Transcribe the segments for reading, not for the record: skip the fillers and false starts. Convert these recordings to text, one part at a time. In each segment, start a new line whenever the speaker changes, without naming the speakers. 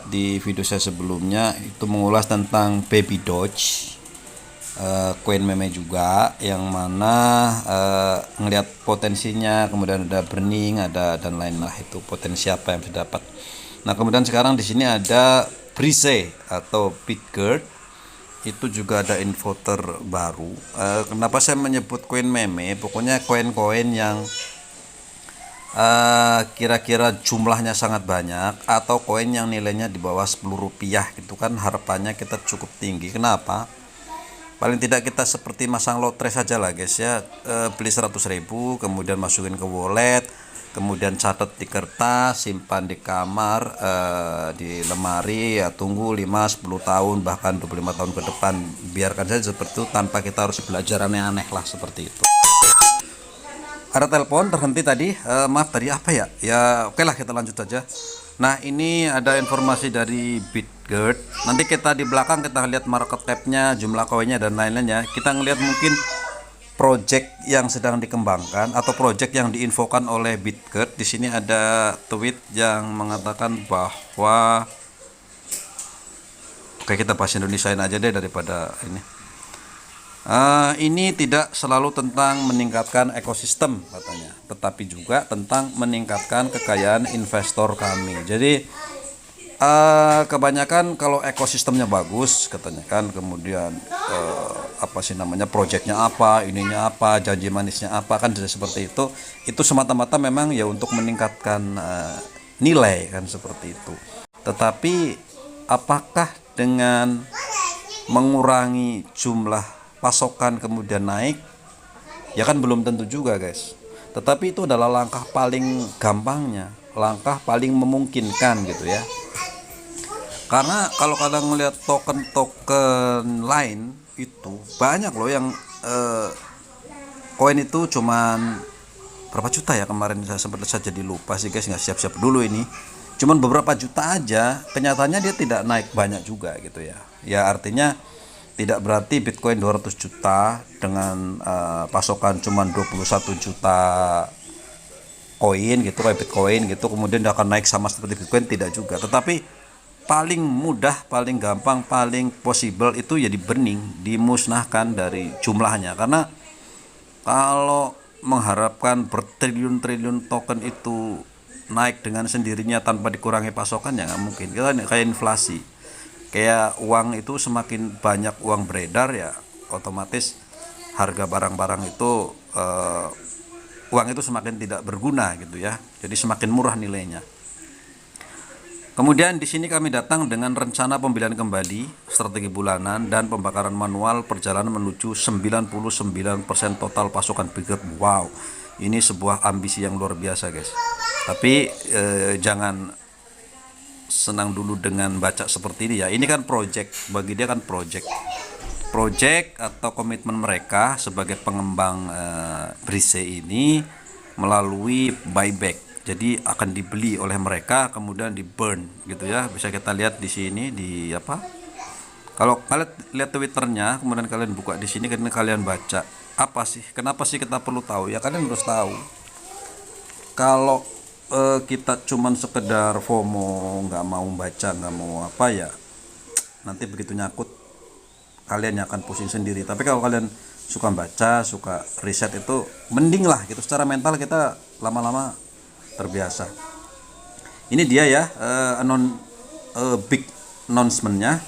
Di video saya sebelumnya itu mengulas tentang Baby Doge, koin meme juga, yang mana ngelihat potensinya, kemudian ada burning, ada dan lain lah, itu potensi apa yang bisa dapat. Nah, kemudian sekarang di sini ada Brise atau Bitgert, itu juga ada info terbaru. Kenapa saya menyebut koin meme? Pokoknya koin-koin yang kira-kira jumlahnya sangat banyak atau koin yang nilainya di bawah 10 rupiah, gitu kan harapannya kita cukup tinggi. Kenapa? Paling tidak kita seperti masang lotre saja lah guys ya. Beli 100.000, kemudian masukin ke wallet, kemudian catat di kertas, simpan di kamar, di lemari, ya tunggu 5-10 tahun bahkan 25 tahun ke depan, biarkan saja seperti itu tanpa kita harus belajar aneh-aneh lah, seperti itu. Ada telepon terhenti tadi, maaf tadi apa ya? Ya oke lah, kita lanjut saja. Nah, ini ada informasi dari Bitgert. Nanti kita di belakang kita lihat market cap-nya, jumlah koinnya dan lain-lainnya. Kita ngelihat mungkin project yang sedang dikembangkan atau project yang diinfokan oleh Bitgert. Di sini ada tweet yang mengatakan bahwa, oke, kita bahas Indonesiain aja deh daripada ini. Ini tidak selalu tentang meningkatkan ekosistem katanya, tetapi juga tentang meningkatkan kekayaan investor kami. Jadi kebanyakan kalau ekosistemnya bagus katanya kan, kemudian apa sih namanya, proyeknya apa, ininya apa, janji manisnya apa, kan seperti itu semata-mata memang ya untuk meningkatkan nilai kan, seperti itu. Tetapi apakah dengan mengurangi jumlah pasokan kemudian naik? Ya kan belum tentu juga guys. Tetapi itu adalah langkah paling gampangnya, langkah paling memungkinkan gitu ya. Karena kalau kalian ngelihat token-token lain itu banyak loh yang koin itu cuman berapa juta ya kemarin, saya sempat saja jadi lupa sih guys, nggak siap-siap dulu ini. Cuman beberapa juta aja, kenyataannya dia tidak naik banyak juga gitu ya. Ya artinya tidak berarti Bitcoin 200 juta dengan pasokan cuma 21 juta koin gitu, kayak Bitcoin gitu, kemudian dia akan naik sama seperti Bitcoin, tidak juga. Tetapi paling mudah, paling gampang, paling possible itu ya di burning, dimusnahkan dari jumlahnya. Karena kalau mengharapkan bertriliun-triliun token itu naik dengan sendirinya tanpa dikurangi pasokan, ya nggak mungkin. Kita kayak inflasi, kayak uang itu semakin banyak uang beredar ya otomatis harga barang-barang itu uang itu semakin tidak berguna gitu ya, jadi semakin murah nilainya. Kemudian di sini kami datang dengan rencana pembelian kembali, strategi bulanan, dan pembakaran manual perjalanan menuju 99% total pasokan Bitgert. Wow, ini sebuah ambisi yang luar biasa guys. Tapi jangan senang dulu dengan baca seperti ini ya. Ini kan project, bagi dia kan project atau komitmen mereka sebagai pengembang Brise ini melalui buyback. Jadi akan dibeli oleh mereka kemudian di burn gitu ya. Bisa kita lihat di sini di apa? Kalau kalian lihat Twitternya, kemudian kalian buka di sini, kalian baca apa sih? Kenapa sih kita perlu tahu? Ya kalian harus tahu. Kalau kita cuman sekedar FOMO, nggak mau baca, nggak mau apa ya, nanti begitu nyakut kalian yang akan pusing sendiri. Tapi kalau kalian suka baca, suka riset, itu mending lah gitu, secara mental kita lama-lama terbiasa. Ini dia ya, big announcementnya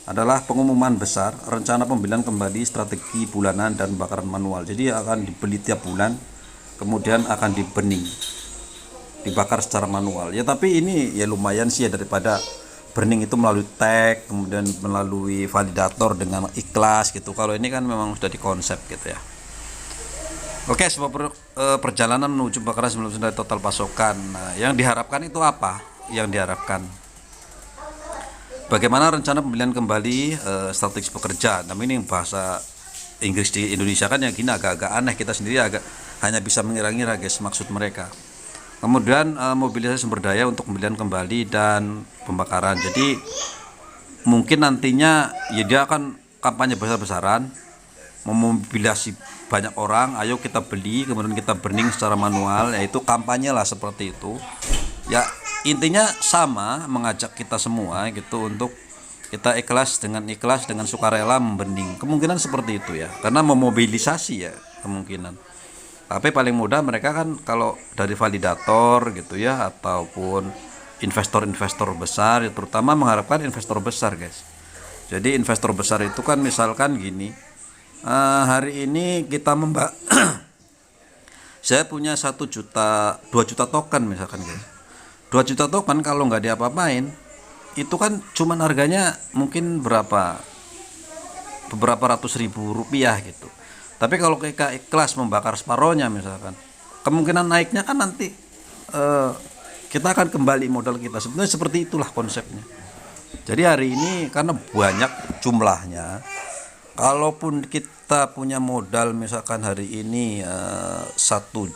adalah pengumuman besar rencana pembelian kembali strategi bulanan dan bakaran manual. Jadi akan dibeli tiap bulan, kemudian akan di-burning, dibakar secara manual ya. Tapi ini ya lumayan sih ya, daripada burning itu melalui tag, kemudian melalui validator dengan ikhlas gitu. Kalau ini kan memang sudah dikonsep gitu ya. Oke, sebuah perjalanan menuju bakaran 90% dari total pasokan. Nah, yang diharapkan itu apa? Yang diharapkan bagaimana rencana pembelian kembali strategis pekerja. Nah, ini bahasa Inggris di Indonesia kan yang gini agak-agak aneh, kita sendiri agak hanya bisa mengira-ngira guys maksud mereka. Kemudian mobilisasi sumber daya untuk pembelian kembali dan pembakaran. Jadi mungkin nantinya ya dia akan kampanye besar-besaran, memobilisasi banyak orang, ayo kita beli, kemudian kita burning secara manual, yaitu kampanye lah seperti itu. Ya intinya sama, mengajak kita semua gitu untuk kita ikhlas dengan sukarela membening. Kemungkinan seperti itu ya, karena memobilisasi ya kemungkinan. Tapi paling mudah mereka kan kalau dari validator gitu ya, ataupun investor-investor besar ya, terutama mengharapkan investor besar guys. Jadi investor besar itu kan misalkan gini, hari ini kita saya punya 1 juta 2 juta token misalkan guys. 2 juta token kalau nggak diapa-apain itu kan cuman harganya mungkin beberapa ratus ribu rupiah gitu. Tapi kalau kita ikhlas membakar separohnya misalkan, kemungkinan naiknya kan nanti kita akan kembali modal kita. Sebenarnya seperti itulah konsepnya. Jadi hari ini karena banyak jumlahnya, kalaupun kita punya modal misalkan hari ini 1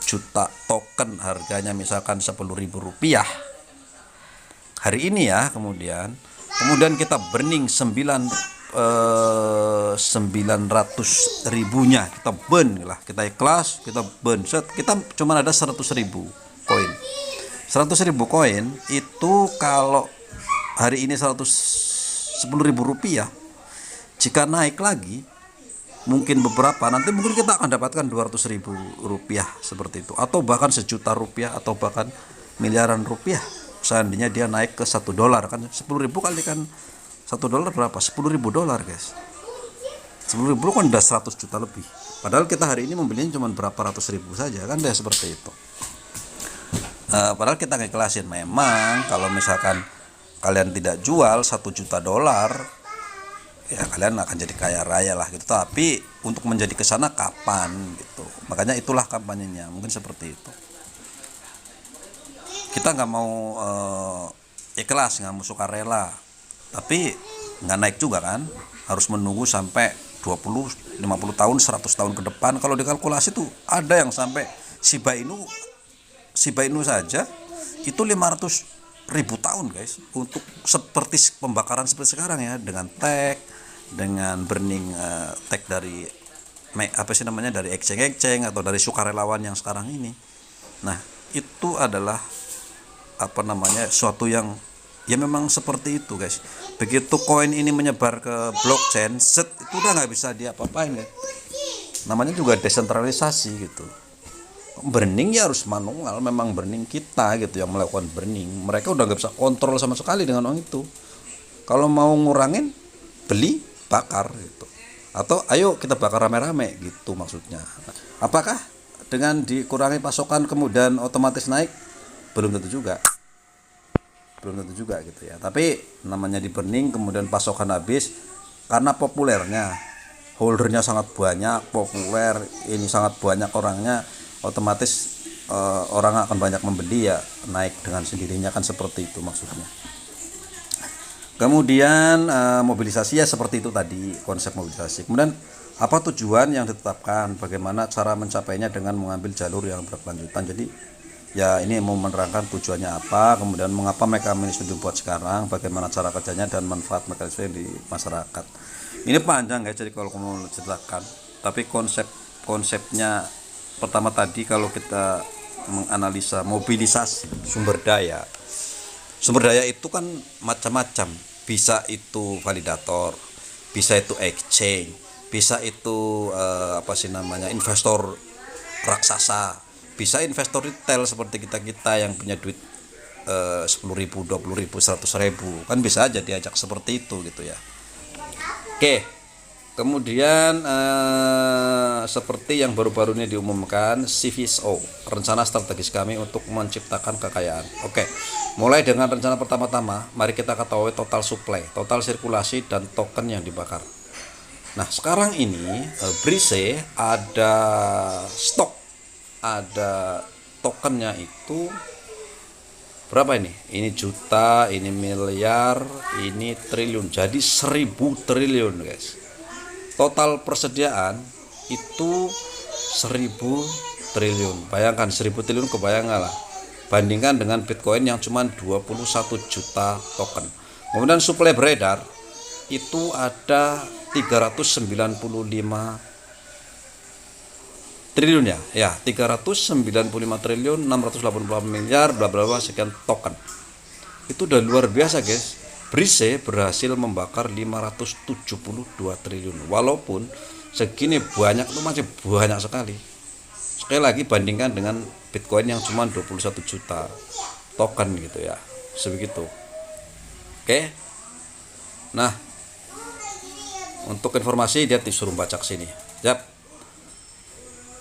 juta token harganya misalkan 10.000 rupiah hari ini ya, kemudian kita burning 900 ribunya, kita burn lah, kita ikhlas, kita burn set, kita cuma ada 100 ribu koin. 100 ribu koin itu kalau hari ini 10.000 rupiah, jika naik lagi mungkin beberapa, nanti mungkin kita akan dapatkan 200 ribu rupiah seperti itu, atau bahkan 1 juta rupiah, atau bahkan miliaran rupiah seandainya dia naik ke $1 kan. 10.000 kalikan $1 berapa? 10.000 dolar guys. 10.000 kan udah 100 juta lebih, padahal kita hari ini membelinya cuma berapa ratus ribu saja kan, deh seperti itu. Padahal kita ngikhlasin. Memang kalau misalkan kalian tidak jual 1 juta dolar ya kalian akan jadi kaya raya lah gitu, tapi untuk menjadi kesana kapan gitu. Makanya itulah kampanyenya, mungkin seperti itu. Kita nggak mau ikhlas, nggak mau sukarela, tapi nggak naik juga kan, harus menunggu sampai 20, 50 tahun, 100 tahun ke depan. Kalau dikalkulasi tuh ada yang sampai Shiba Inu saja itu 500.000 tahun guys, untuk seperti pembakaran seperti sekarang ya, dengan dengan burning tag dari dari exchange atau dari sukarelawan yang sekarang ini. Nah itu adalah suatu yang ya memang seperti itu guys. Begitu koin ini menyebar ke blockchain, set, itu udah nggak bisa diapa-apain ya. Namanya juga desentralisasi gitu. Burning ya harus manual, memang burning kita gitu yang melakukan burning. Mereka udah nggak bisa kontrol sama sekali dengan uang itu. Kalau mau ngurangin, beli, bakar gitu. Atau ayo kita bakar rame-rame gitu maksudnya. Apakah dengan dikurangi pasokan kemudian otomatis naik? Belum tentu juga gitu ya. Tapi namanya di burning kemudian pasokan habis karena populernya, holdernya sangat banyak, populer, ini sangat banyak orangnya, otomatis orang akan banyak membeli ya, naik dengan sendirinya kan, seperti itu maksudnya. Kemudian mobilisasi ya seperti itu tadi, konsep mobilisasi. Kemudian apa tujuan yang ditetapkan, bagaimana cara mencapainya dengan mengambil jalur yang berkelanjutan. Jadi ya ini mau menerangkan tujuannya apa, kemudian mengapa mekanisme dibuat sekarang, bagaimana cara kerjanya, dan manfaat mekanisme di masyarakat. Ini panjang guys, jadi kalau mau ceritakan, tapi konsepnya pertama tadi kalau kita menganalisa mobilisasi sumber daya itu kan macam-macam, bisa itu validator, bisa itu exchange, bisa itu investor raksasa, bisa investor retail seperti kita yang punya duit 10.000, 20.000, 100.000 kan bisa aja diajak seperti itu gitu ya. Oke. Kemudian seperti yang baru-baru ini diumumkan, CVSO, rencana strategis kami untuk menciptakan kekayaan. Oke, mulai dengan rencana pertama-tama, mari kita ketahui total supply, total sirkulasi, dan token yang dibakar. Nah sekarang ini Brise ada stok, ada tokennya itu berapa ini? Ini juta, ini miliar, ini triliun, jadi 1.000 triliun guys. Total persediaan itu 1.000 triliun. Bayangkan 1.000 triliun, kebayang lah. Bandingkan dengan Bitcoin yang cuma 21 juta token. Kemudian suplai beredar itu ada 395 triliun ya 395 triliun 680 miliar bla bla bla sekian token. Itu udah luar biasa guys. Brise berhasil membakar 572 triliun. Walaupun segini banyak, itu masih banyak sekali. Sekali lagi bandingkan dengan Bitcoin yang cuma 21 juta token gitu ya, sebegitu. Oke. Nah, untuk informasi dia disuruh baca ke sini. Yap.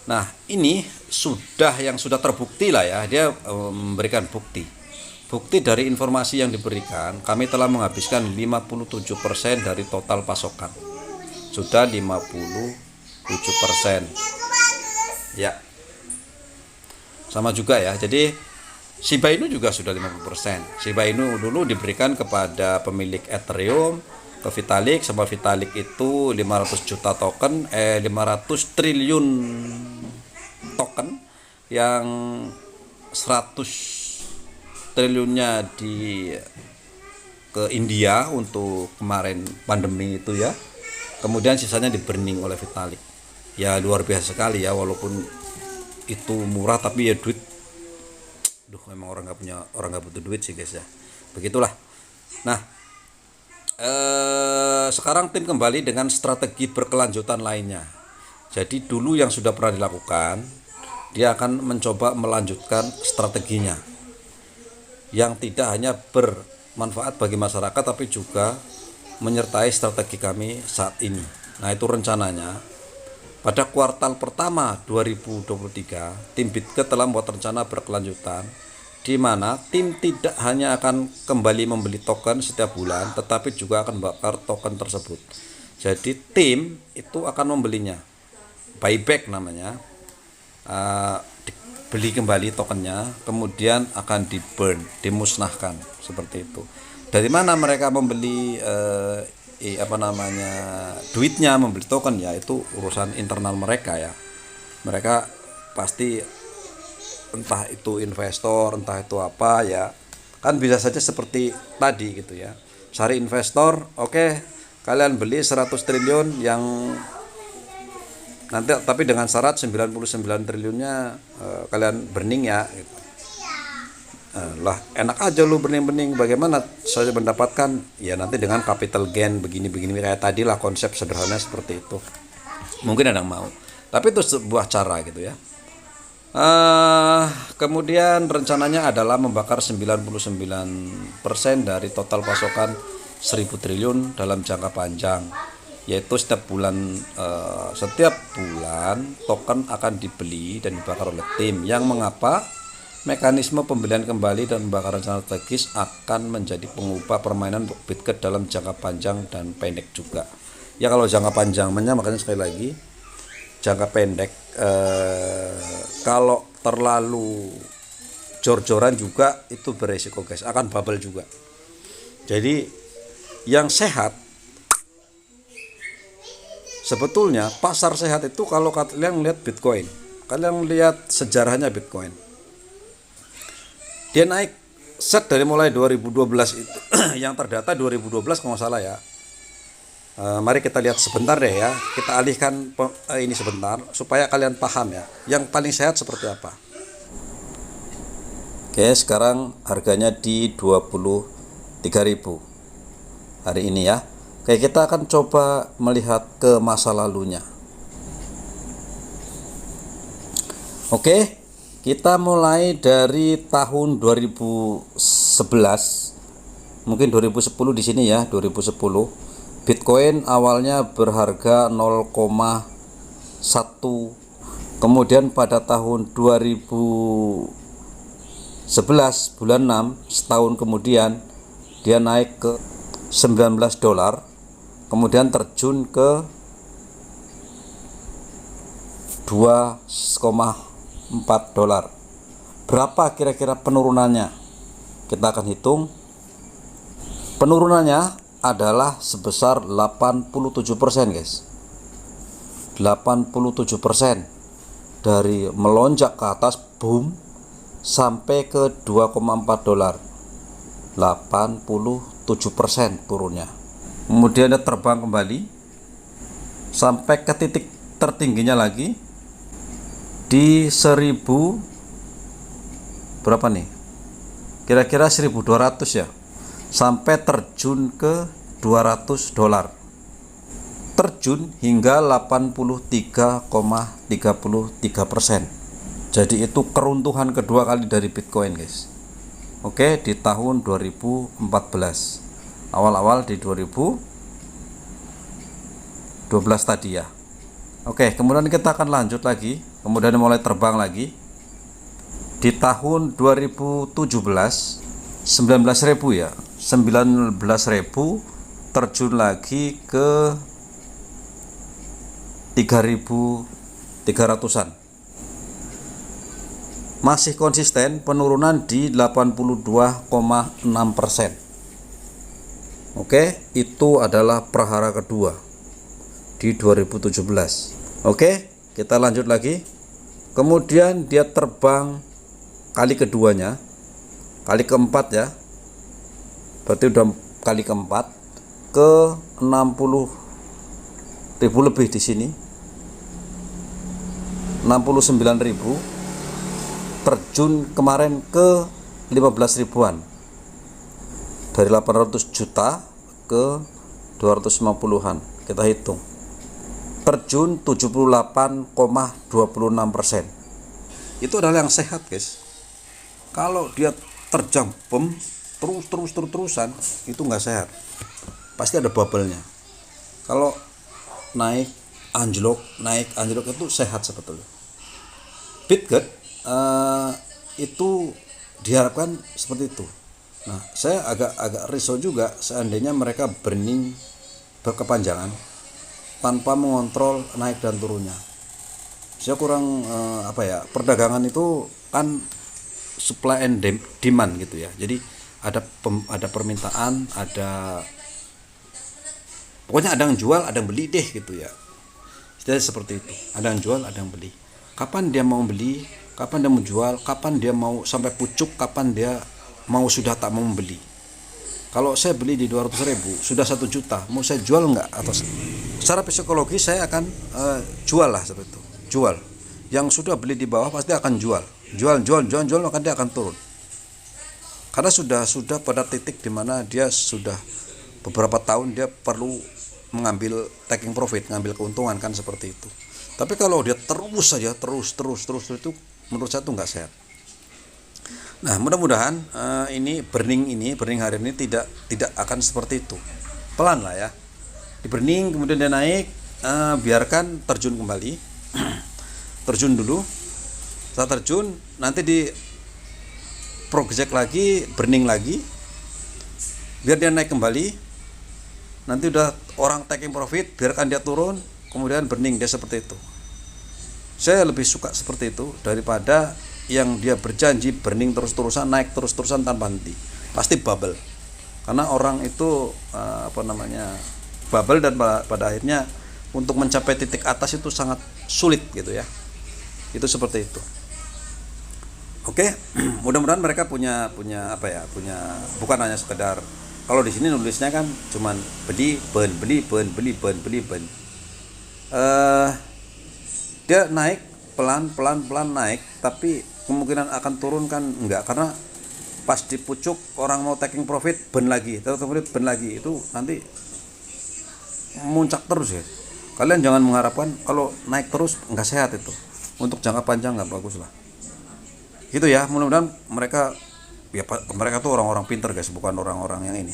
Nah, ini sudah terbukti lah ya, dia memberikan bukti dari informasi yang diberikan. Kami telah menghabiskan 57% dari total pasokan. Sudah 57%. Ya. Sama juga ya. Jadi Shiba Inu juga sudah 50%. Shiba Inu dulu diberikan kepada pemilik Ethereum, ke Vitalik, sama Vitalik itu 500 juta token, 500 triliun token, yang 100 triliunnya ke India untuk kemarin pandemi itu ya. Kemudian sisanya di burning oleh Vitalik. Ya luar biasa sekali ya, walaupun itu murah tapi ya duit. Memang orang nggak butuh duit sih guys ya. Begitulah. Nah, sekarang tim kembali dengan strategi berkelanjutan lainnya. Jadi dulu yang sudah pernah dilakukan, dia akan mencoba melanjutkan strateginya yang tidak hanya bermanfaat bagi masyarakat tapi juga menyertai strategi kami saat ini. Nah, itu rencananya pada kuartal pertama 2023 tim Bitget telah membuat rencana berkelanjutan, di mana tim tidak hanya akan kembali membeli token setiap bulan tetapi juga akan bakar token tersebut. Jadi tim itu akan membelinya, buyback namanya, beli kembali tokennya, kemudian akan di burn, dimusnahkan, seperti itu. Dari mana mereka membeli duitnya, membeli token ya, itu urusan internal mereka ya. Mereka pasti entah itu investor, entah itu apa ya, kan bisa saja seperti tadi gitu ya. Cari investor, oke, kalian beli 100 triliun yang nanti, tapi dengan syarat 99 triliunnya kalian burning ya gitu. Lah enak aja lu burning, bagaimana saya mendapatkan ya, nanti dengan capital gain begini kayak tadi lah, konsep sederhana seperti itu. Mungkin ada yang mau, tapi itu sebuah cara gitu ya. Kemudian rencananya adalah membakar 99% dari total pasokan 1000 triliun dalam jangka panjang, yaitu setiap bulan token akan dibeli dan dibakar oleh tim. Yang mengapa mekanisme pembelian kembali dan pembakaran strategis akan menjadi pengubah permainan untuk Bitget dalam jangka panjang dan pendek juga ya. Kalau jangka panjangnya, makanya sekali lagi, jangka pendek kalau terlalu jor-joran juga itu beresiko guys, akan bubble juga. Jadi yang sehat, sebetulnya pasar sehat itu kalau kalian lihat Bitcoin, kalian lihat sejarahnya Bitcoin, dia naik set dari mulai 2012 itu yang terdata 2012 kalau nggak salah ya. Mari kita lihat sebentar deh ya, kita alihkan ini sebentar supaya kalian paham ya yang paling sehat seperti apa. Oke, sekarang harganya di 23.000 hari ini ya. Oke, kita akan coba melihat ke masa lalunya. Oke, kita mulai dari tahun 2011, mungkin 2010 di sini ya, 2010. Bitcoin awalnya berharga 0,1, kemudian pada tahun 2011 bulan 6, setahun kemudian dia naik ke $19, kemudian terjun ke 2,4 dolar. Berapa kira-kira penurunannya? Kita akan hitung. Penurunannya adalah sebesar 87% guys. 87% dari melonjak ke atas, boom, sampai ke 2,4 dolar. 87% turunnya. Kemudian dia terbang kembali sampai ke titik tertingginya lagi di 1000 berapa nih, kira-kira 1200 ya, sampai terjun ke $200, terjun hingga 83,33%. jadi itu keruntuhan kedua kali dari Bitcoin guys. Oke, di tahun 2014, awal-awal di 2012 tadi ya. Oke, kemudian kita akan lanjut lagi, kemudian mulai terbang lagi di tahun 2017, 19.000 ya, 19.000 terjun lagi ke 3.300-an. Masih konsisten penurunan di 82,6%. Oke, itu adalah prahara kedua di 2017. Oke, kita lanjut lagi. Kemudian dia terbang kali keduanya, kali keempat ya, berarti udah kali keempat, ke 60.000 lebih di sini, 69.000, terjun kemarin ke 15 ribuan, dari 800 juta ke 250-an. Kita hitung, terjun 78,26%. Itu adalah yang sehat guys. Kalau dia terjang bom terusan, itu nggak sehat, pasti ada bubble-nya. Kalau naik anjlok itu sehat sebetulnya. Bitget itu diharapkan seperti itu. Nah, saya agak risau juga seandainya mereka burning berkepanjangan tanpa mengontrol naik dan turunnya. Saya kurang perdagangan itu kan supply and demand gitu ya. Jadi ada permintaan, pokoknya ada yang jual, ada yang beli deh gitu ya. Jadi seperti itu. Ada yang jual, ada yang beli. Kapan dia mau beli, kapan dia mau jual, kapan dia mau sampai pucuk, kapan dia mau sudah tak mau membeli. Kalau saya beli di 200.000 sudah 1 juta, mau saya jual enggak? Atau secara psikologi saya akan jual lah seperti itu. Jual. Yang sudah beli di bawah pasti akan jual, maka dia akan turun. Karena sudah pada titik dimana dia sudah beberapa tahun dia perlu mengambil taking profit, ngambil keuntungan kan seperti itu. Tapi kalau dia terus saja terus itu menurut saya itu nggak sehat. Nah, mudah-mudahan ini burning hari ini tidak akan seperti itu. Pelan lah ya. Di burning kemudian dia naik, biarkan terjun kembali. Terjun dulu. Setelah terjun nanti di project lagi, burning lagi. Biar dia naik kembali. Nanti udah orang taking profit, biarkan dia turun, kemudian burning, dia seperti itu. Saya lebih suka seperti itu daripada yang dia berjanji burning terus-terusan, naik terus-terusan tanpa henti. Pasti bubble. Karena orang itu bubble, dan pada akhirnya untuk mencapai titik atas itu sangat sulit gitu ya. Itu seperti itu. Oke, mudah-mudahan mereka punya bukan hanya sekedar, kalau di sini nulisnya kan cuman beli. Dia naik pelan naik, tapi kemungkinan akan turun kan enggak, karena pas di pucuk orang mau taking profit burn lagi, itu nanti muncak terus ya. Kalian jangan mengharapkan kalau naik terus enggak sehat, itu untuk jangka panjang enggak bagus lah. Gitu ya, mudah-mudahan mereka tuh orang-orang pintar guys, bukan orang-orang yang ini.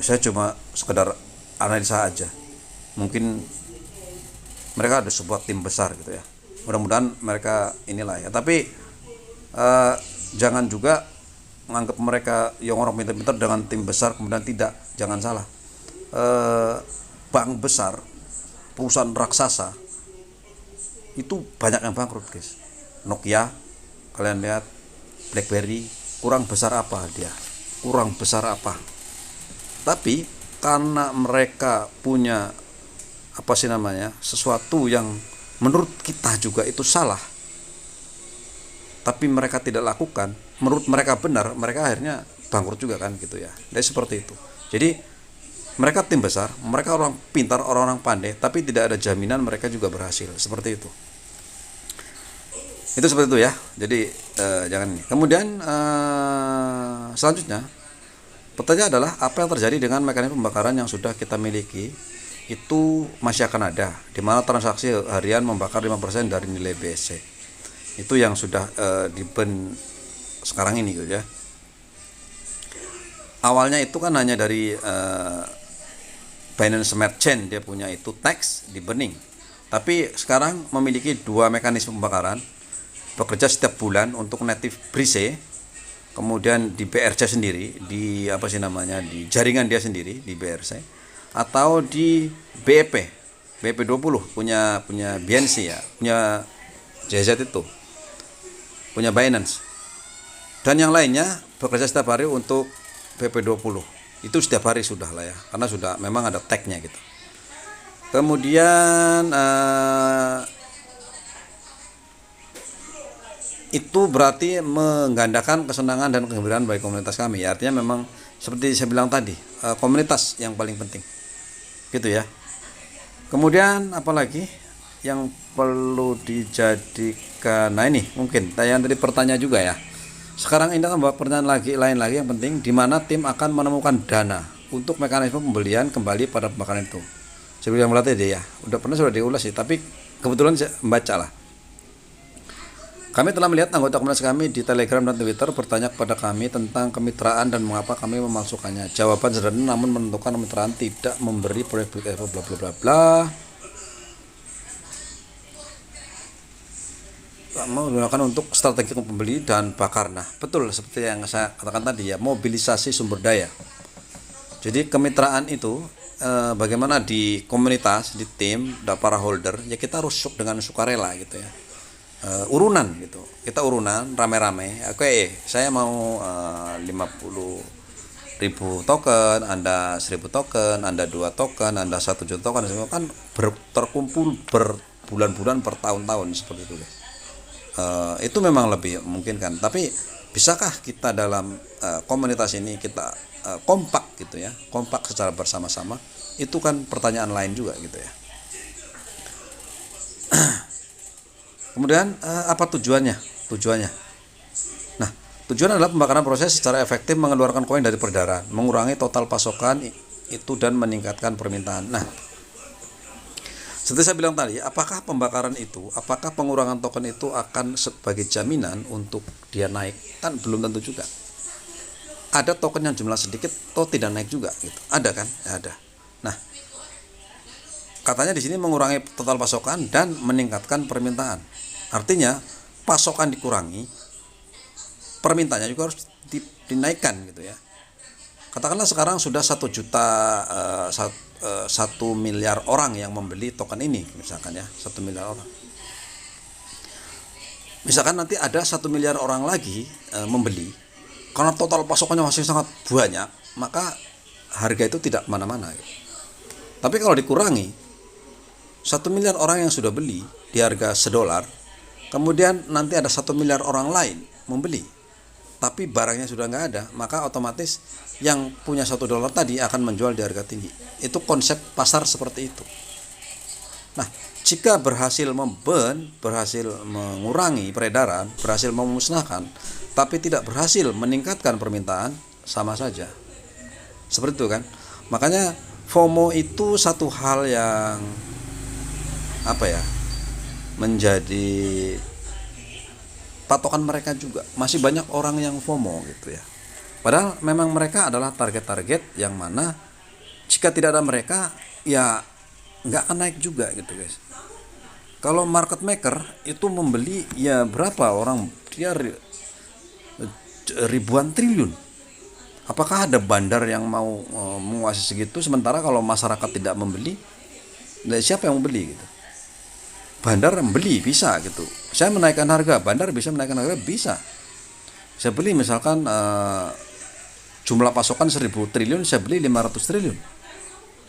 Saya cuma sekedar analisa aja. Mungkin mereka ada sebuah tim besar gitu ya. Mudah-mudahan mereka inilah ya. Tapi jangan juga menganggap mereka yang orang pintar-pintar dengan tim besar kemudian tidak. Jangan salah. Bank besar, perusahaan raksasa itu banyak yang bangkrut guys. Nokia, kalian lihat, BlackBerry, kurang besar apa dia? Kurang besar apa? Tapi karena mereka punya sesuatu yang menurut kita juga itu salah, tapi mereka tidak lakukan, menurut mereka benar, mereka akhirnya bangkrut juga kan gitu ya. Jadi seperti itu. Jadi mereka tim besar, mereka orang pintar, orang-orang pandai, tapi tidak ada jaminan mereka juga berhasil, seperti itu. Itu seperti itu ya. Jadi jangan ini. Kemudian selanjutnya pertanyaan adalah apa yang terjadi dengan mekanisme pembakaran yang sudah kita miliki itu masih akan ada, di mana transaksi harian membakar 5% dari nilai BSC. Itu yang sudah di burn sekarang ini gitu ya. Awalnya itu kan hanya dari Binance Smart Chain, dia punya itu tax di burning. Tapi sekarang memiliki dua mekanisme pembakaran, bekerja setiap bulan untuk native Brise, kemudian di BRC sendiri, di apa sih namanya, di jaringan dia sendiri di BRC, atau di BEP 20 punya BNC ya, punya JZ itu, punya Binance, dan yang lainnya bekerja setiap hari untuk BP20. Itu setiap hari sudah lah ya, karena sudah memang ada tagnya gitu. Kemudian itu berarti menggandakan kesenangan dan kegembiraan bagi komunitas kami. Artinya memang seperti saya bilang tadi, komunitas yang paling penting gitu ya. Kemudian apalagi yang perlu dijadikan, nah ini mungkin yang tadi pertanyaan juga ya. Sekarang ini tambah pertanyaan lain lagi yang penting, di mana tim akan menemukan dana untuk mekanisme pembelian kembali pada pembakaran itu. Saya bilang melatih ya, sudah diulas sih, tapi kebetulan saya membaca lah. Kami telah melihat anggota komunitas kami di Telegram dan Twitter bertanya kepada kami tentang kemitraan dan mengapa kami memasukkannya. Jawaban sederhana namun menentukan, kemitraan tidak memberi proyek bla bla bla bla. Menggunakan untuk strategi pembeli dan bakar. Nah, betul seperti yang saya katakan tadi ya, mobilisasi sumber daya. Jadi kemitraan itu bagaimana di komunitas, di tim, para holder, ya kita harus dengan sukarela gitu ya. Urunan gitu, kita urunan rame-rame. Oke, saya mau 50.000 token, Anda 1.000 token, Anda 2 token, Anda 1 juta token, semua kan terkumpul berbulan-bulan, bertahun-tahun seperti itu. Itu memang lebih mungkin kan. Tapi bisakah kita dalam komunitas ini kita kompak gitu ya, kompak secara bersama-sama? Itu kan pertanyaan lain juga gitu ya. Kemudian apa tujuannya? Nah, tujuan adalah pembakaran proses secara efektif mengeluarkan koin dari peredaran, mengurangi total pasokan itu dan meningkatkan permintaan. Nah, seperti saya bilang tadi, apakah pembakaran itu, apakah pengurangan token itu akan sebagai jaminan untuk dia naik? Kan belum tentu juga. Ada token yang jumlah sedikit atau tidak naik juga gitu. Ada kan? Ya, ada. Nah, katanya di sini mengurangi total pasokan dan meningkatkan permintaan. Artinya pasokan dikurangi, permintaannya juga harus dinaikkan gitu ya. Katakanlah sekarang sudah 1 juta 1 miliar orang yang membeli token ini misalkan ya, 1 miliar orang. Misalkan nanti ada 1 miliar orang lagi membeli, karena total pasokannya masih sangat banyak, maka harga itu tidak mana-mana gitu. Tapi kalau dikurangi, 1 miliar orang yang sudah beli di harga $1, kemudian nanti ada 1 miliar orang lain membeli, tapi barangnya sudah nggak ada, maka otomatis yang punya $1 tadi akan menjual di harga tinggi. Itu konsep pasar seperti itu. Nah, jika berhasil berhasil mengurangi peredaran, berhasil memusnahkan, tapi tidak berhasil meningkatkan permintaan, sama saja. Seperti itu kan. Makanya FOMO itu satu hal yang menjadi patokan mereka juga. Masih banyak orang yang FOMO gitu ya. Padahal memang mereka adalah target-target yang mana jika tidak ada mereka ya nggak akan naik juga gitu guys. Kalau market maker itu membeli ya berapa orang, dia ribuan triliun. Apakah ada bandar yang mau menguasai segitu, sementara kalau masyarakat tidak membeli, siapa yang membeli gitu? Bandar membeli bisa gitu. Saya menaikkan harga, bandar bisa menaikkan harga, bisa. Saya beli misalkan jumlah pasokan 1.000 triliun, saya beli 500 triliun.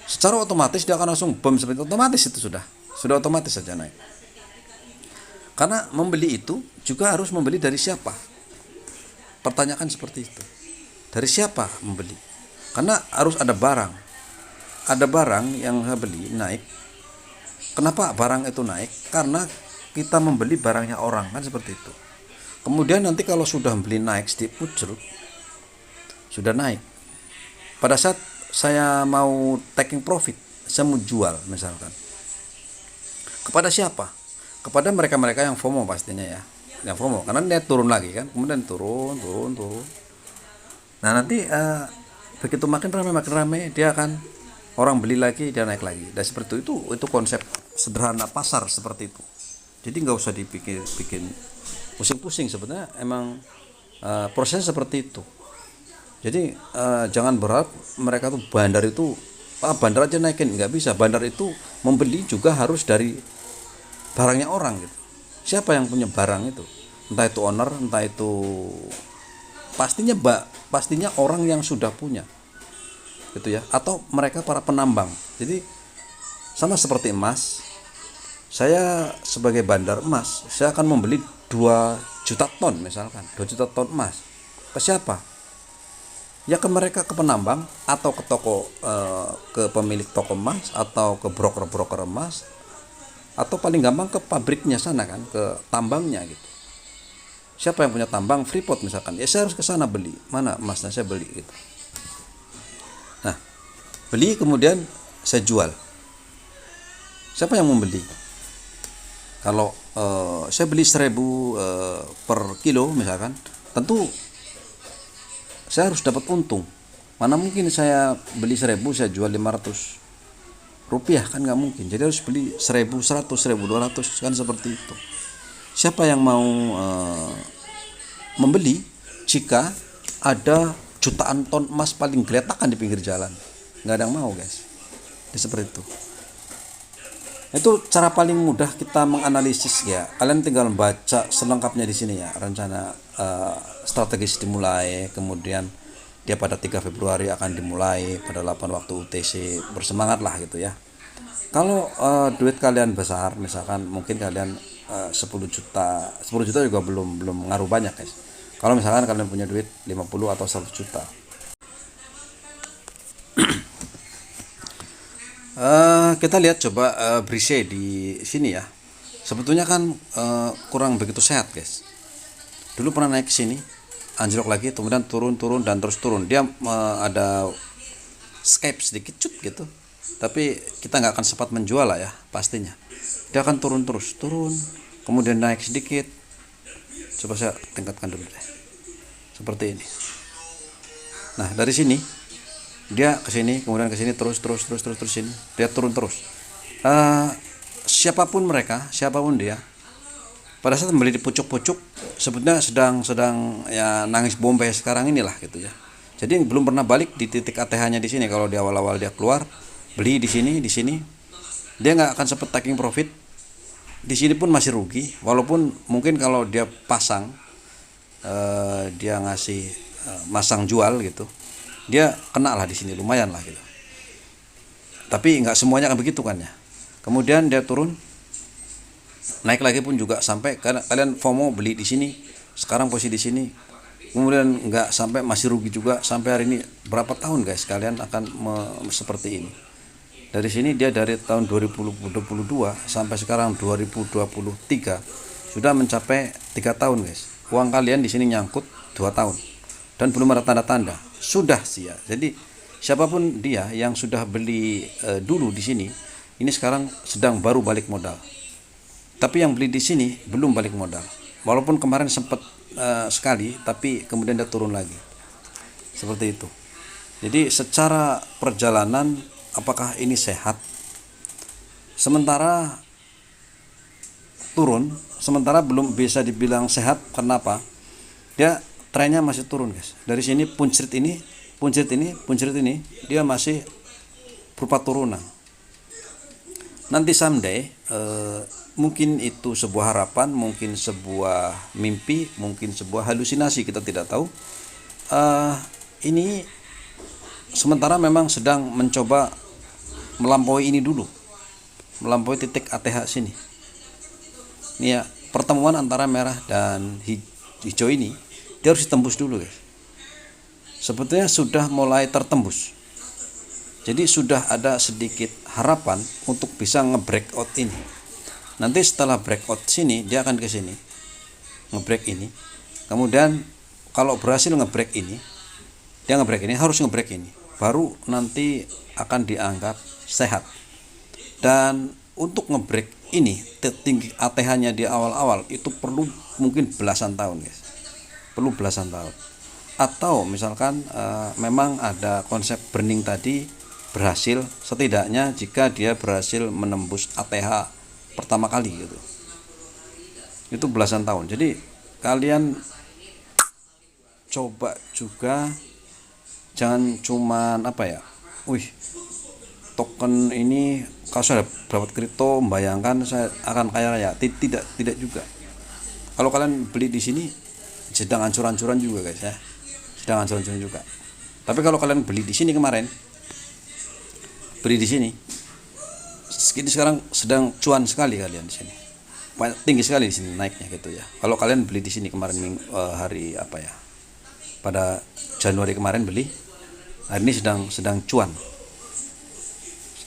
Secara otomatis dia akan langsung boom, seperti otomatis itu sudah otomatis saja naik. Karena membeli itu juga harus membeli dari siapa? Pertanyakan seperti itu. Dari siapa membeli? Karena harus ada barang. Ada barang yang saya beli naik. Kenapa barang itu naik? Karena kita membeli barangnya orang, kan seperti itu. Kemudian nanti kalau sudah beli naik sedikit pucuk, sudah naik, pada saat saya mau taking profit, saya mau jual misalkan, kepada siapa? Kepada mereka-mereka yang FOMO pastinya ya, yang FOMO, karena dia turun lagi kan, kemudian turun. Nah nanti begitu makin ramai dia akan, orang beli lagi, dia naik lagi. Dan seperti itu konsep sederhana pasar seperti itu. Jadi nggak usah bikin pusing-pusing, sebenarnya emang prosesnya seperti itu. Jadi jangan berharap mereka tuh bandar itu bandar aja naikin, nggak bisa. Bandar itu membeli juga harus dari barangnya orang gitu. Siapa yang punya barang itu? Entah itu owner, entah itu pastinya orang yang sudah punya gitu ya, atau mereka para penambang. Jadi sama seperti emas, saya sebagai bandar emas, saya akan membeli 2 juta ton misalkan, 2 juta ton emas. Ke siapa? Ya ke mereka, ke penambang, atau ke toko, ke pemilik toko emas, atau ke broker-broker emas, atau paling gampang ke pabriknya sana kan, ke tambangnya gitu. Siapa yang punya tambang? Freeport misalkan, ya saya harus ke sana beli. Mana emasnya, saya beli gitu. Nah, beli kemudian saya jual. Siapa yang membeli? Kalau saya beli 1.000 per kilo misalkan, tentu saya harus dapat untung. Mana mungkin saya beli 1.000 saya jual 500 rupiah, kan nggak mungkin. Jadi harus beli 1.100, 1.200, kan seperti itu. Siapa yang mau membeli jika ada jutaan ton emas paling geletakan di pinggir jalan? Nggak ada yang mau guys. Jadi seperti itu. Itu cara paling mudah kita menganalisis ya. Kalian tinggal baca selengkapnya di sini ya. Rencana strategis dimulai, kemudian dia pada 3 Februari akan dimulai, pada 8 waktu UTC, bersemangatlah gitu ya. Kalau duit kalian besar, misalkan mungkin kalian 10 juta juga belum ngaruh banyak guys. Kalau misalkan kalian punya duit 50 atau 100 juta. Kita lihat coba Brise di sini ya. Sebetulnya kan kurang begitu sehat guys. Dulu pernah naik ke sini, anjlok lagi, kemudian turun dan terus turun. Dia ada escape sedikit cut gitu. Tapi kita nggak akan sempat menjual lah ya pastinya. Dia akan turun terus, kemudian naik sedikit. Coba saya tingkatkan dulu deh. Seperti ini. Nah, dari sini dia ke sini, kemudian ke sini terus sini. Dia turun terus. Siapapun dia, pada saat membeli di pucuk-pucuk, sebetulnya sedang ya nangis Bombay sekarang inilah gitu ya. Jadi belum pernah balik di titik ATH-nya di sini. Kalau di awal-awal dia keluar, beli di sini, dia nggak akan sempat taking profit. Di sini pun masih rugi, walaupun mungkin kalau dia pasang, dia ngasih masang jual gitu, dia kena lah di sini, lumayan lah gitu. Tapi nggak semuanya kan begitu kan ya. Kemudian dia turun, naik lagi pun juga sampai kalian FOMO beli di sini, sekarang posisi di sini, kemudian nggak sampai, masih rugi juga sampai hari ini. Berapa tahun guys kalian akan seperti ini? Dari sini dia dari tahun 2022 sampai sekarang 2023 sudah mencapai 3 tahun guys. Uang kalian di sini nyangkut 2 tahun dan belum ada tanda-tanda sudah sia. Jadi siapapun dia yang sudah beli dulu di sini, ini sekarang sedang baru balik modal. Tapi yang beli di sini belum balik modal. Walaupun kemarin sempat sekali, tapi kemudian dia turun lagi. Seperti itu. Jadi secara perjalanan, apakah ini sehat? Sementara turun, sementara belum bisa dibilang sehat. Kenapa? Dia trennya masih turun guys. Dari sini puncrit ini, dia masih berupa turunan. Nanti someday mungkin itu sebuah harapan, mungkin sebuah mimpi, mungkin sebuah halusinasi, kita tidak tahu. Ini sementara memang sedang mencoba melampaui ini dulu, melampaui titik ATH sini. Ini ya, pertemuan antara merah dan hijau ini dia harus ditembus dulu guys. Sebetulnya sudah mulai tertembus. Jadi sudah ada sedikit harapan untuk bisa nge-breakout ini. Nanti setelah breakout sini dia akan ke sini, ngebreak ini. Kemudian kalau berhasil ngebreak ini, dia ngebreak ini, harus ngebreak ini, baru nanti akan dianggap sehat. Dan untuk ngebreak ini tinggi ATH-nya di awal-awal itu perlu mungkin belasan tahun, guys. Perlu belasan tahun. Atau misalkan memang ada konsep burning tadi berhasil, setidaknya jika dia berhasil menembus ATH pertama kali gitu, itu belasan tahun. Jadi kalian coba juga, jangan cuman token ini kalau sudah dapat kripto membayangkan saya akan kaya raya. Tidak juga. Kalau kalian beli di sini sedang hancur-hancuran juga, guys ya. Sedang hancur-hancuran juga. Tapi kalau kalian beli di sini kemarin, beli di sini, sekarang sedang cuan sekali kalian di sini. Tinggi sekali di sini naiknya gitu ya. Kalau kalian beli di sini kemarin hari pada Januari kemarin beli, hari ini sedang cuan.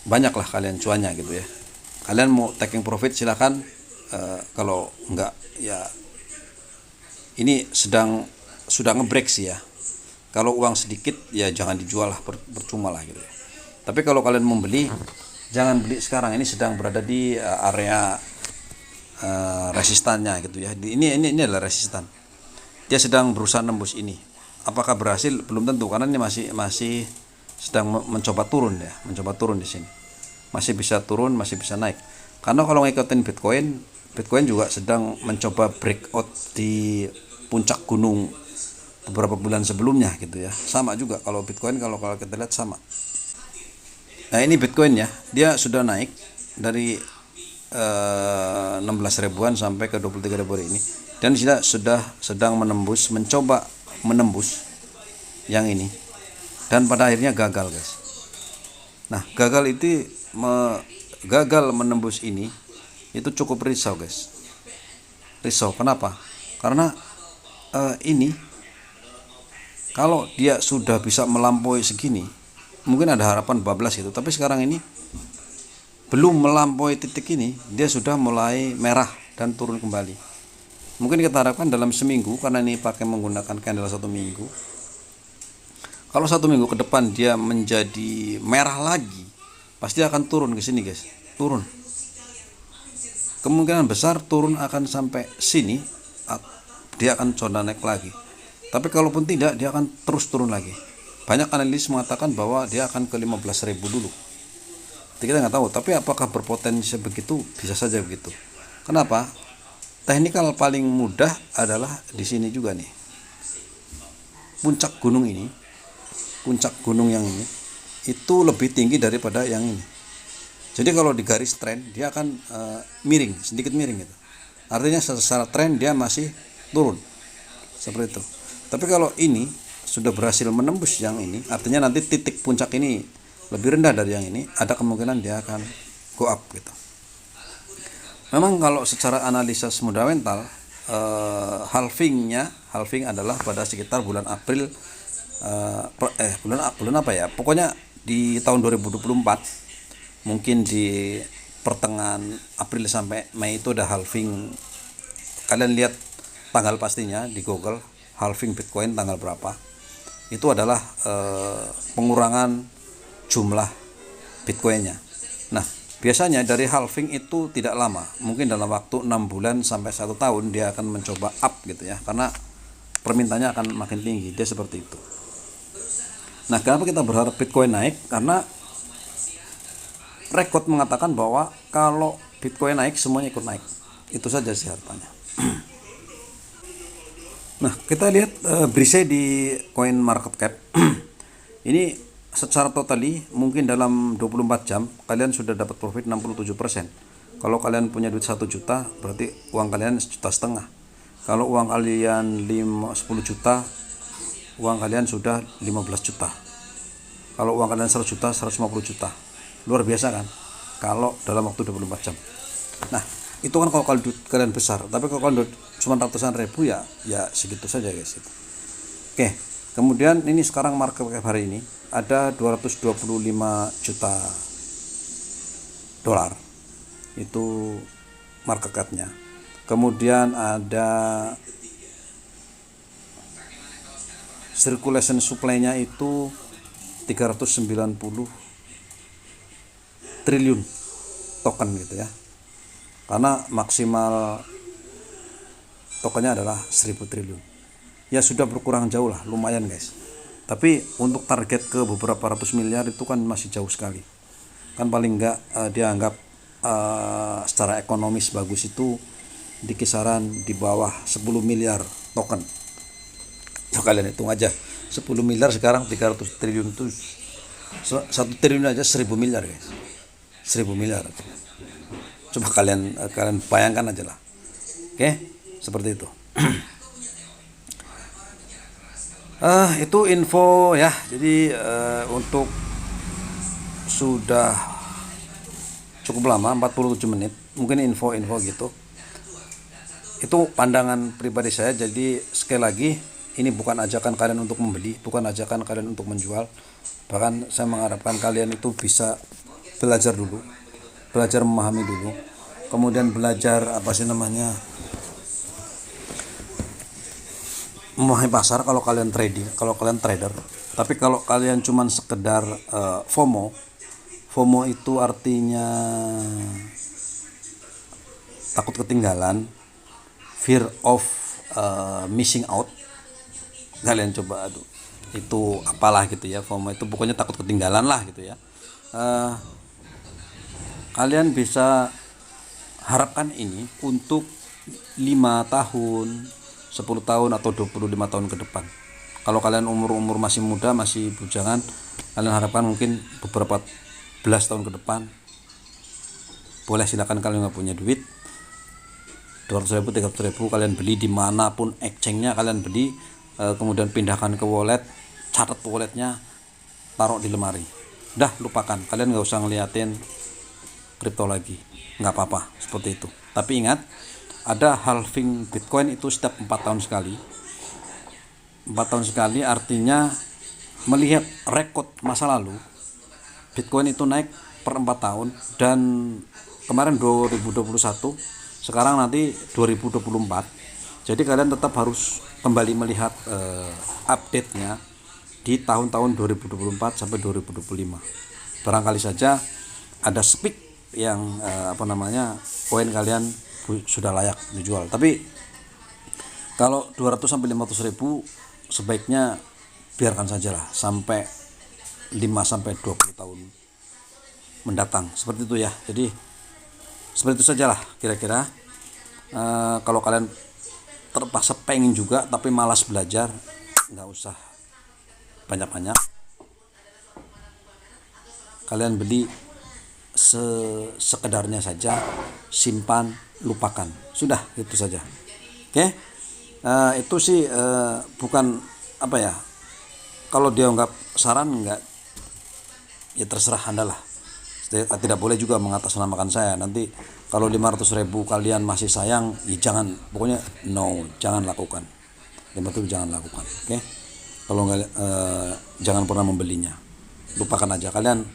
Banyaklah kalian cuannya gitu ya. Kalian mau taking profit silakan. Kalau enggak ya ini sudah ngebreak sih ya. Kalau uang sedikit ya jangan dijual lah, percuma lah gitu ya. Tapi kalau kalian membeli, jangan beli sekarang, ini sedang berada di area resistannya gitu ya. Ini adalah resistan. Dia sedang berusaha nembus ini. Apakah berhasil? Belum tentu, karena ini masih sedang mencoba turun ya, mencoba turun di sini. Masih bisa turun, masih bisa naik. Karena kalau ngikutin Bitcoin juga sedang mencoba breakout di puncak gunung beberapa bulan sebelumnya gitu ya. Sama juga kalau Bitcoin, kalau kita lihat sama. Nah, ini Bitcoin ya, dia sudah naik dari 16 ribuan sampai ke 23 ribu ini, dan sudah sedang mencoba menembus yang ini, dan pada akhirnya gagal, guys. Nah, gagal menembus ini itu cukup risau, guys. Risau kenapa? Karena ini kalau dia sudah bisa melampaui segini, mungkin ada harapan bablas itu. Tapi sekarang ini belum melampaui titik ini, dia sudah mulai merah dan turun kembali. Mungkin kita harapkan dalam seminggu, karena ini pakai menggunakan candle 1 minggu. Kalau 1 minggu ke depan dia menjadi merah lagi, pasti akan turun ke sini, guys. Turun. Kemungkinan besar turun akan sampai sini, dia akan coba naik lagi. Tapi kalaupun tidak, dia akan terus turun lagi. Banyak analis mengatakan bahwa dia akan ke 15.000 dulu. Jadi kita nggak tahu, tapi apakah berpotensi begitu? Bisa saja begitu. Kenapa? Teknikal paling mudah adalah di sini juga nih. Puncak gunung yang ini itu lebih tinggi daripada yang ini. Jadi kalau di garis tren dia akan miring, sedikit miring gitu. Artinya secara tren dia masih turun. Seperti itu. Tapi kalau ini sudah berhasil menembus yang ini, artinya nanti titik puncak ini lebih rendah dari yang ini, ada kemungkinan dia akan go up gitu. Memang kalau secara analisa fundamental, halving adalah pada sekitar bulan April, bulan apa ya? Pokoknya di tahun 2024, mungkin di pertengahan April sampai Mei itu ada halving. Kalian lihat tanggal pastinya di Google, halving Bitcoin tanggal berapa. Itu adalah pengurangan jumlah Bitcoinnya. Nah, biasanya dari halving itu tidak lama, mungkin dalam waktu 6 bulan sampai 1 tahun dia akan mencoba up gitu ya, karena permintaannya akan makin tinggi. Dia seperti itu. Nah, kenapa kita berharap Bitcoin naik? Karena rekod mengatakan bahwa kalau Bitcoin naik, semuanya ikut naik. Itu saja sih harapannya. Nah, kita lihat berisai di coin market cap. Ini secara totali mungkin dalam 24 jam kalian sudah dapat profit 67%. Kalau kalian punya duit 1 juta, berarti uang kalian 1,5 juta. Kalau uang kalian 10 juta, uang kalian sudah 15 juta. Kalau uang kalian 100 juta, 150 juta. Luar biasa kan? Kalau dalam waktu 24 jam. Nah, itu kan kalau kalian besar. Tapi kalau kalian cuma ratusan ribu ya segitu saja, guys. Oke. Kemudian ini sekarang market cap hari ini ada 225 juta dolar. Itu market cap-nya. Kemudian ada circulation supply-nya itu 390 triliun token gitu ya. Karena maksimal tokennya adalah 1000 triliun. Ya sudah berkurang jauh lah, lumayan guys. Tapi untuk target ke beberapa ratus miliar itu kan masih jauh sekali. Kan paling enggak dia anggap secara ekonomis bagus itu di kisaran di bawah 10 miliar token. So, kalian hitung aja, 10 miliar sekarang 300 triliun itu 1 triliun aja 1000 miliar guys. 1000 miliar. Coba kalian bayangkan aja lah. Oke, seperti itu. Itu info ya. Jadi untuk sudah cukup lama, 47 menit. Mungkin info-info gitu. Itu pandangan pribadi saya. Jadi sekali lagi, ini bukan ajakan kalian untuk membeli, bukan ajakan kalian untuk menjual. Bahkan saya mengharapkan kalian itu bisa belajar dulu, belajar memahami dulu, kemudian belajar memahami pasar kalau kalian trading, kalau kalian trader. Tapi kalau kalian cuman sekedar FOMO itu artinya takut ketinggalan, fear of missing out. Kalian coba itu apalah gitu ya, FOMO itu pokoknya takut ketinggalan lah gitu ya. Kalian bisa harapkan ini untuk 5 tahun, 10 tahun atau 25 tahun ke depan. Kalau kalian umur masih muda, masih bujangan, kalian harapkan mungkin beberapa belas tahun ke depan. Boleh, silakan. Kalian nggak punya duit 200.000, 300.000, kalian beli dimanapun exchange-nya, kalian beli, kemudian pindahkan ke wallet, catat walletnya, taruh di lemari. Udah, lupakan, kalian nggak usah ngeliatin kripto lagi, nggak apa-apa seperti itu. Tapi ingat, ada halving Bitcoin itu setiap 4 tahun sekali. 4 tahun sekali artinya melihat rekod masa lalu, Bitcoin itu naik per 4 tahun, dan kemarin 2021, sekarang nanti 2024. Jadi kalian tetap harus kembali melihat update-nya di tahun-tahun 2024 sampai 2025. Barangkali saja ada speak yang koin kalian sudah layak dijual. Tapi kalau 200 sampai 500 ribu sebaiknya biarkan sajalah sampai 5 sampai 20 tahun mendatang, seperti itu ya. Jadi seperti itu sajalah kira-kira. Kalau kalian terpaksa pengen juga tapi malas belajar, nggak usah banyak-banyak, kalian beli sekedarnya saja, simpan, lupakan, sudah, itu saja. Oke. Itu sih bukan kalau dia nggak saran, nggak, ya terserah Anda lah. Tidak boleh juga mengatasnamakan saya. Nanti kalau 500.000 kalian masih sayang, ya jangan, pokoknya no, jangan lakukan. 500 jangan lakukan. Oke. Kalau nggak, jangan pernah membelinya, lupakan aja. Kalian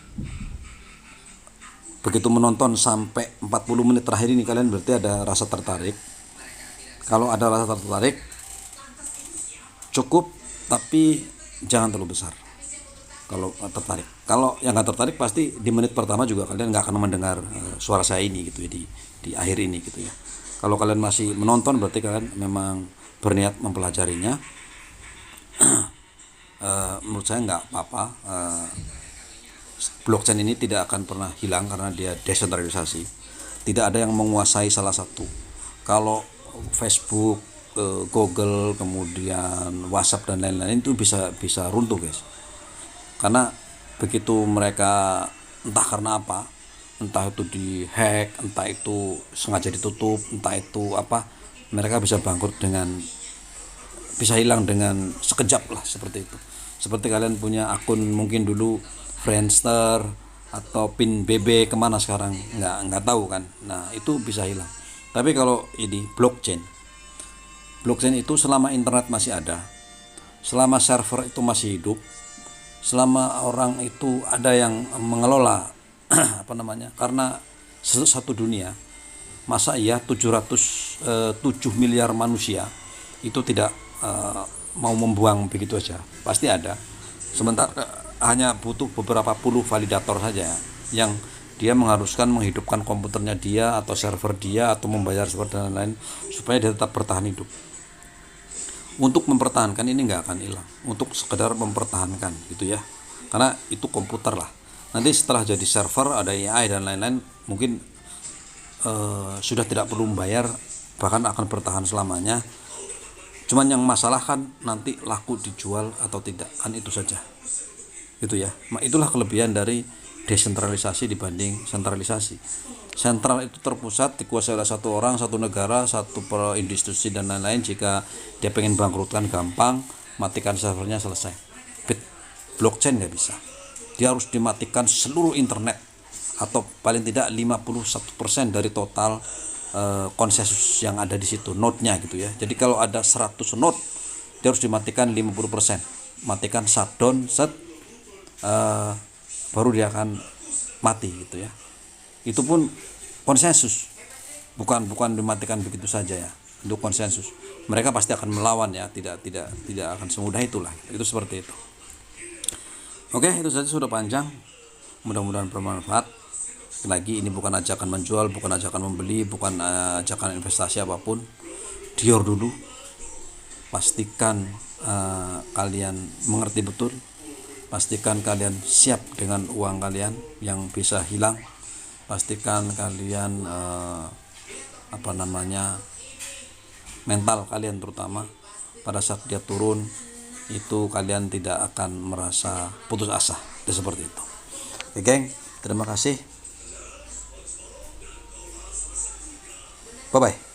begitu menonton sampai 40 menit terakhir ini, kalian berarti ada rasa tertarik. Kalau ada rasa tertarik, cukup, tapi jangan terlalu besar. Kalau tertarik, kalau yang nggak tertarik, pasti di menit pertama juga kalian nggak akan mendengar suara saya ini gitu ya, di akhir ini gitu ya. Kalau kalian masih menonton, berarti kalian memang berniat mempelajarinya. Menurut saya nggak apa-apa. Blockchain ini tidak akan pernah hilang karena dia desentralisasi. Tidak ada yang menguasai salah satu. Kalau Facebook, Google, kemudian WhatsApp dan lain-lain itu bisa runtuh guys. Karena begitu mereka, entah karena apa, entah itu dihack, entah itu sengaja ditutup, entah itu apa, mereka bisa bangkrut bisa hilang dengan sekejap lah, seperti itu. Seperti kalian punya akun mungkin dulu Friendster atau pin BB kemana sekarang, nggak tahu kan. Nah, itu bisa hilang. Tapi kalau ini blockchain itu selama internet masih ada, selama server itu masih hidup, selama orang itu ada yang mengelola karena satu dunia, Masa iya 707 miliar manusia itu tidak mau membuang begitu aja? Pasti ada. Sementara hanya butuh beberapa puluh validator saja yang dia mengharuskan menghidupkan komputernya dia atau server dia atau membayar server dan lain-lain supaya dia tetap bertahan hidup. Untuk mempertahankan ini nggak akan hilang, untuk sekedar mempertahankan gitu ya, karena itu komputer lah. Nanti setelah jadi server ada AI dan lain-lain mungkin sudah tidak perlu membayar, bahkan akan bertahan selamanya. Cuman yang masalah kan nanti laku dijual atau tidak, kan itu saja gitu ya. Itulah kelebihan dari desentralisasi dibanding sentralisasi. Sentral itu terpusat, dikuasai oleh satu orang, satu negara, satu institusi dan lain-lain. Jika dia pengen bangkrutkan gampang, matikan servernya, selesai. Blockchain nggak bisa, dia harus dimatikan seluruh internet atau paling tidak 51% dari total konsensus yang ada di situ, node-nya gitu ya. Jadi kalau ada 100 node, dia harus dimatikan 50%, matikan shutdown baru dia akan mati gitu ya. Itu pun konsensus, bukan dimatikan begitu saja ya. Untuk konsensus, mereka pasti akan melawan ya, tidak akan semudah itulah. Itu seperti itu. Oke, itu saja, sudah panjang, mudah-mudahan bermanfaat. Lagi ini bukan ajakan menjual, bukan ajakan membeli, bukan ajakan investasi apapun. Dior dulu, pastikan kalian mengerti betul, pastikan kalian siap dengan uang kalian yang bisa hilang, pastikan kalian mental kalian terutama pada saat dia turun itu kalian tidak akan merasa putus asa. Itu seperti itu. Oke geng, terima kasih. Bye bye.